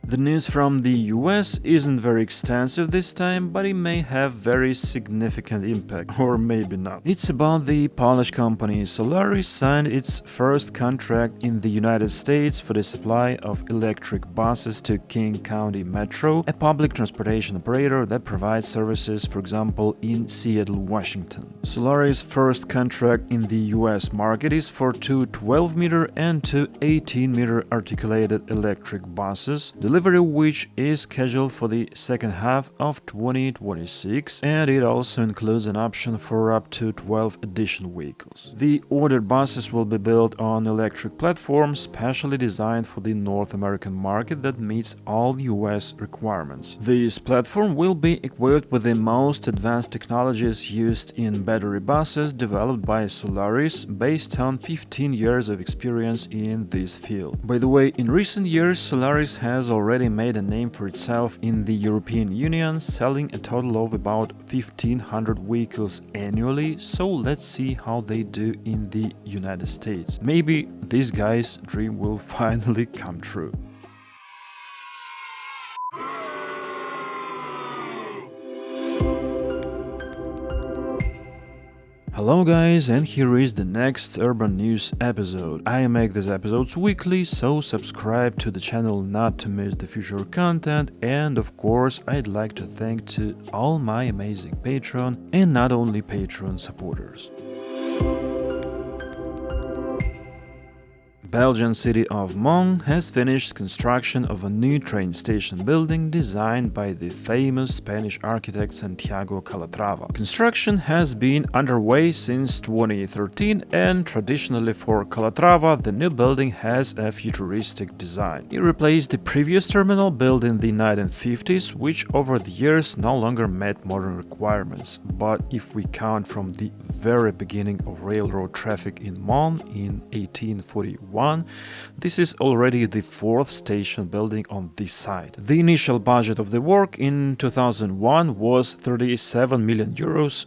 The news from the US isn't very extensive this time, but it may have very significant impact, or maybe not. It's about the Polish company Solaris signed its first contract in the United States for the supply of electric buses to King County Metro, a public transportation operator that provides services, for example, in Seattle, Washington. Solaris' first contract in the US market is for two 12-meter and two 18-meter articulated electric buses, delivery of which is scheduled for the second half of 2026, and it also includes an option for up to 12 additional vehicles. The ordered buses will be built on electric platforms specially designed for the North American market that meets all US requirements. This platform will be equipped with the most advanced technologies used in battery buses developed by Solaris based on 15 years of experience in this field. By the way, in recent years, Solaris has already made a name for itself in the European Union, selling a total of about 1,500 vehicles annually, so let's see how they do in the United States. Maybe this guy's dream will finally come true. Hello guys, and here is the next urban news episode. I make these episodes weekly, so subscribe to the channel not to miss the future content, and of course I'd like to thank to all my amazing Patreon and not only Patreon supporters. Belgian city of Mons has finished construction of a new train station building designed by the famous Spanish architect Santiago Calatrava. Construction has been underway since 2013, and traditionally for Calatrava, the new building has a futuristic design. It replaced the previous terminal built in the 1950s, which over the years no longer met modern requirements. But if we count from the very beginning of railroad traffic in Mons in 1841, this is already the fourth station building on this site. The initial budget of the work in 2001 was 37 million euros,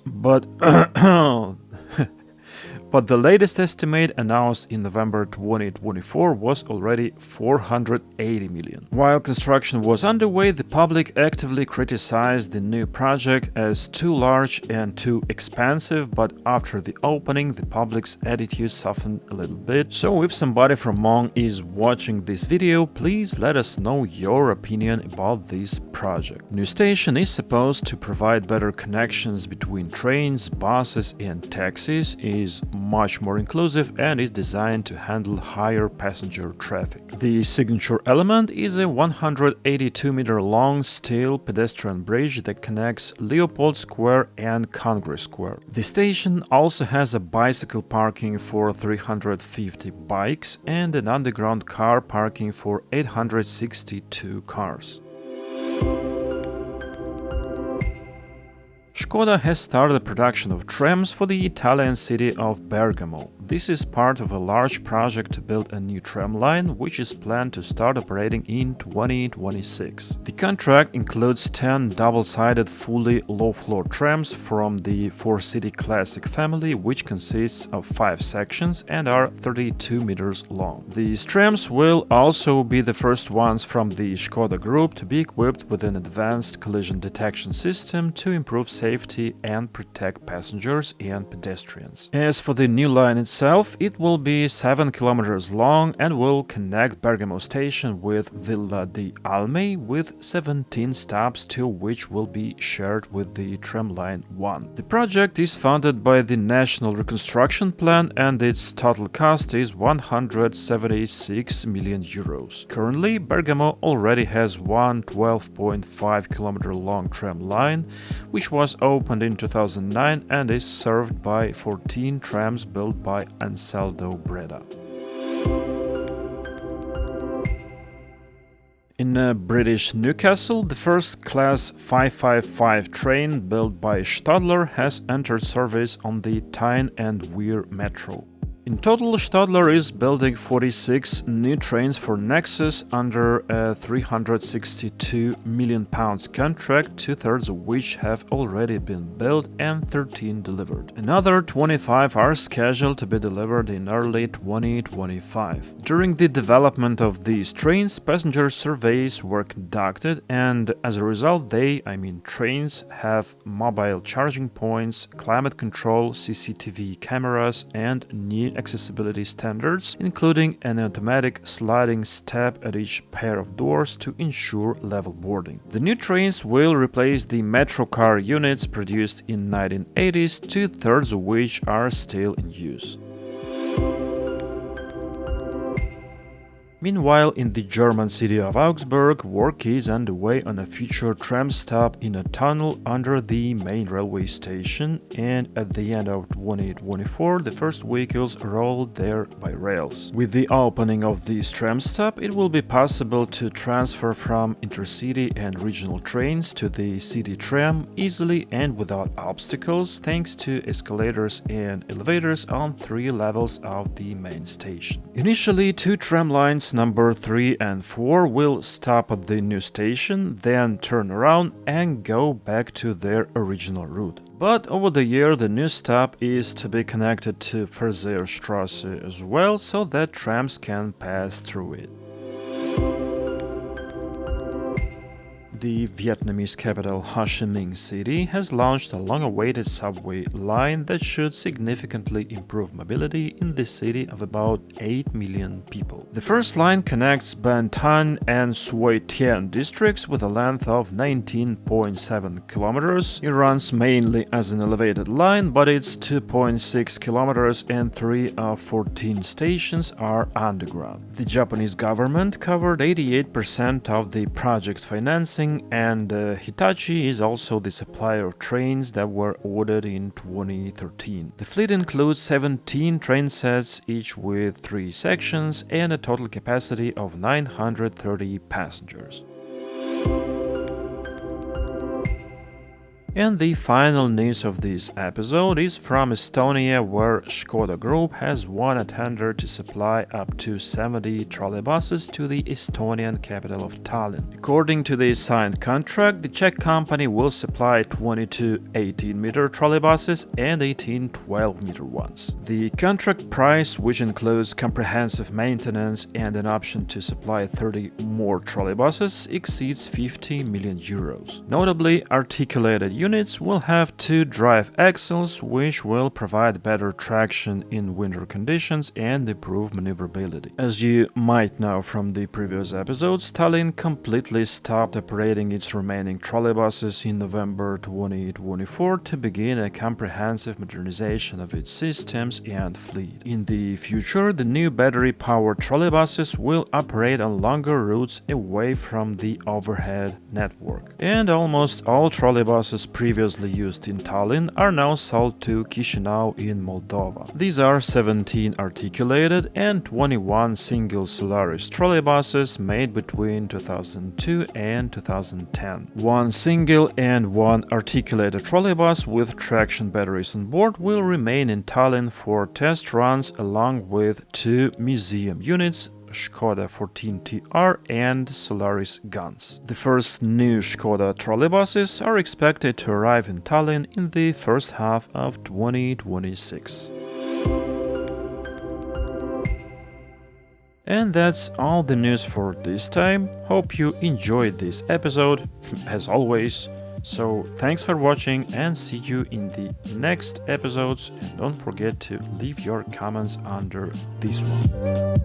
but the latest estimate announced in November 2024 was already 480 million. While construction was underway, the public actively criticized the new project as too large and too expensive, but after the opening, the public's attitude softened a little bit. So if somebody from Mons is watching this video, please let us know your opinion about this project. New station is supposed to provide better connections between trains, buses and taxis, is much more inclusive, and is designed to handle higher passenger traffic. The signature element is a 182-meter long steel pedestrian bridge that connects Leopold Square and Congress Square. The station also has a bicycle parking for 350 bikes and an underground car parking for 862 cars. Škoda has started production of trams for the Italian city of Bergamo. This is part of a large project to build a new tram line, which is planned to start operating in 2026. The contract includes 10 double-sided fully low-floor trams from the 4-City Classic family, which consists of 5 sections and are 32 meters long. These trams will also be the first ones from the Škoda group to be equipped with an advanced collision detection system to improve safety and protect passengers and pedestrians. As for the new line itself, it will be 7 kilometers long and will connect Bergamo station with Villa di Alme with 17 stops, 2 of which will be shared with the tram line 1. The project is funded by the National Reconstruction Plan and its total cost is 176 million euros. Currently, Bergamo already has one 12.5 kilometer long tram line, which was opened in 2009 and is served by 14 trams built by Ansaldo Breda. In British Newcastle, the first-class 555 train built by Stadler has entered service on the Tyne and Wear Metro. In total, Stadler is building 46 new trains for Nexus under a £362 million contract, two-thirds of which have already been built and 13 delivered. Another 25 are scheduled to be delivered in early 2025. During the development of these trains, passenger surveys were conducted, and as a result trains have mobile charging points, climate control, CCTV cameras, and new accessibility standards, including an automatic sliding step at each pair of doors to ensure level boarding. The new trains will replace the metro car units produced in 1980s, two-thirds of which are still in use. Meanwhile, in the German city of Augsburg, work is underway on a future tram stop in a tunnel under the main railway station, and at the end of 2024, the first vehicles rolled there by rails. With the opening of this tram stop, it will be possible to transfer from intercity and regional trains to the city tram easily and without obstacles, thanks to escalators and elevators on 3 levels of the main station. Initially, 2 tram lines number 3 and 4 will stop at the new station, then turn around and go back to their original route. But over the year, the new stop is to be connected to Friseurstrasse as well, so that trams can pass through it. The Vietnamese capital Ho Chi Ming City has launched a long-awaited subway line that should significantly improve mobility in the city of about 8 million people. The first line connects Ban Thanh and Suoi Tien districts with a length of 19.7 kilometers. It runs mainly as an elevated line, but its 2.6 kilometers and 3 of 14 stations are underground. The Japanese government covered 88% of the project's financing, and Hitachi is also the supplier of trains that were ordered in 2013. The fleet includes 17 train sets, each with 3 sections and a total capacity of 930 passengers. And the final news of this episode is from Estonia, where Škoda Group has won a tender to supply up to 70 trolleybuses to the Estonian capital of Tallinn. According to the signed contract, the Czech company will supply 22 18-meter trolleybuses and 18 12-meter ones. The contract price, which includes comprehensive maintenance and an option to supply 30 more trolleybuses, exceeds 50 million euros. Notably, articulated units will have 2 drive axles, which will provide better traction in winter conditions and improve maneuverability. As you might know from the previous episodes, Tallinn completely stopped operating its remaining trolleybuses in November 2024 to begin a comprehensive modernization of its systems and fleet. In the future, the new battery-powered trolleybuses will operate on longer routes away from the overhead network. And almost all trolleybuses previously used in Tallinn are now sold to Chisinau in Moldova. These are 17 articulated and 21 single Solaris trolleybuses made between 2002 and 2010. 1 single and 1 articulated trolleybus with traction batteries on board will remain in Tallinn for test runs, along with 2 museum units, Škoda 14TR and Solaris guns. The first new Škoda trolleybuses are expected to arrive in Tallinn in the first half of 2026. And that's all the news for this time. Hope you enjoyed this episode, as always. So thanks for watching and see you in the next episodes, and don't forget to leave your comments under this one.